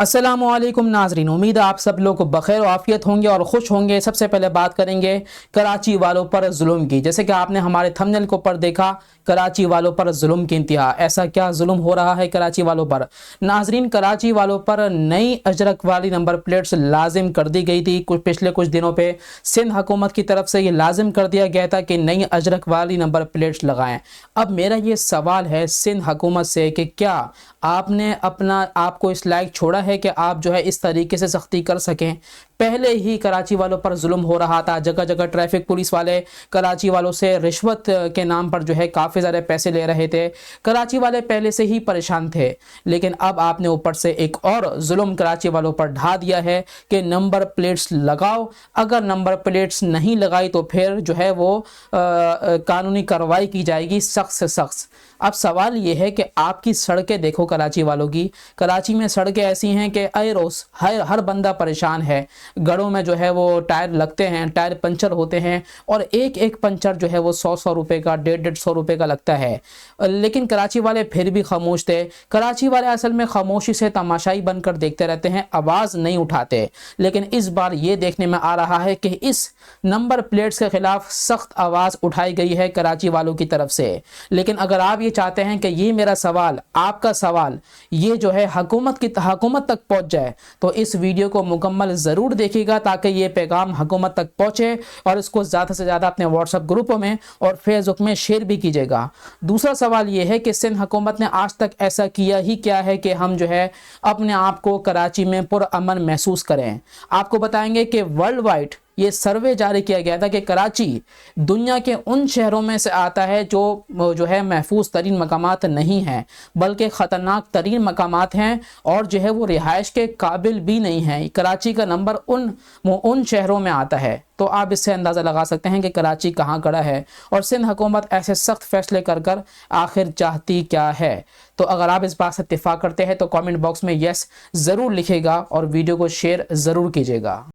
अस्सलामुअलैकुम नाजरीन, उम्मीद है आप सब लोग बखैर आफियत होंगे और खुश होंगे। सबसे पहले बात करेंगे कराची वालों पर जुल्म की। जैसे कि आपने हमारे थंबनेल के ऊपर देखा, कराची वालों पर जुल्म की इंतहा। ऐसा क्या जुल्म हो रहा है कराची वालों पर? नाजरीन, कराची वालों पर नई अजरक वाली नंबर प्लेट्स लाजिम कर दी गई थी। पिछले कुछ दिनों पे सिंध हुकूमत की तरफ से ये लाजिम कर दिया गया था कि नई अजरक वाली नंबर प्लेट्स लगाएं। अब मेरा ये सवाल है सिंध हुकूमत से कि क्या आपने अपना आपको इस लायक छोड़ा है कि आप जो है इस तरीके से सख्ती कर सकें? पहले ही कराची वालों पर जुल्म हो रहा था, जगह जगह ट्रैफिक पुलिस वाले कराची वालों से रिश्वत के नाम पर जो है काफ़ी ज़्यादा पैसे ले रहे थे। कराची वाले पहले से ही परेशान थे, लेकिन अब आपने ऊपर से एक और जुल्म कराची वालों पर ढा दिया है कि नंबर प्लेट्स लगाओ। अगर नंबर प्लेट्स नहीं लगाई तो फिर जो है वो कानूनी कार्रवाई की जाएगी, सख्त से सख्त। अब सवाल ये है कि आपकी सड़कें देखो कराची वालों की। कराची में सड़कें ऐसी हैं कि आए रोज़ हर बंदा परेशान है। गड़ों में जो है वो टायर लगते हैं, टायर पंचर होते हैं और एक एक पंचर जो है वो 100 रुपए का, 150 रुपए का लगता है। लेकिन कराची वाले फिर भी खामोश थे। कराची वाले असल में खामोशी से तमाशाई बनकर देखते रहते हैं, आवाज़ नहीं उठाते। लेकिन इस बार ये देखने में आ रहा है कि इस नंबर प्लेट्स के खिलाफ सख्त आवाज़ उठाई गई है कराची वालों की तरफ से। लेकिन अगर आप ये चाहते हैं कि ये मेरा सवाल, आपका सवाल ये जो है हुकूमत तक पहुंच जाए, तो इस वीडियो को मुकम्मल ज़रूर देखिएगा ताकि ये पैगाम हुकूमत तक पहुंचे और इसको ज़्यादा से ज़्यादा अपने व्हाट्सएप ग्रुपों में और फेसबुक में शेयर भी कीजिएगा। दूसरा सवाल ये है कि सिंध हुकूमत ने आज तक ऐसा किया ही क्या है कि हम जो है अपने आप को कराची में पुरअमन महसूस करें। आपको बताएंगे कि वर्ल्ड वाइड ये सर्वे जारी किया गया था कि कराची दुनिया के उन शहरों में से आता है जो है महफूज तरीन मकामात नहीं हैं, बल्कि ख़तरनाक तरीन मकामात हैं और जो है वो रिहाइश के काबिल भी नहीं हैं। कराची का नंबर उन शहरों में आता है। तो आप इससे अंदाज़ा लगा सकते हैं कि कराची कहाँ खड़ा है और सिंध हुकूमत ऐसे सख्त फैसले कर आखिर चाहती क्या है। तो अगर आप इस बात से इत्तेफाक करते हैं तो कमेंट बॉक्स में यस ज़रूर लिखिएगा और वीडियो को शेयर ज़रूर कीजिएगा।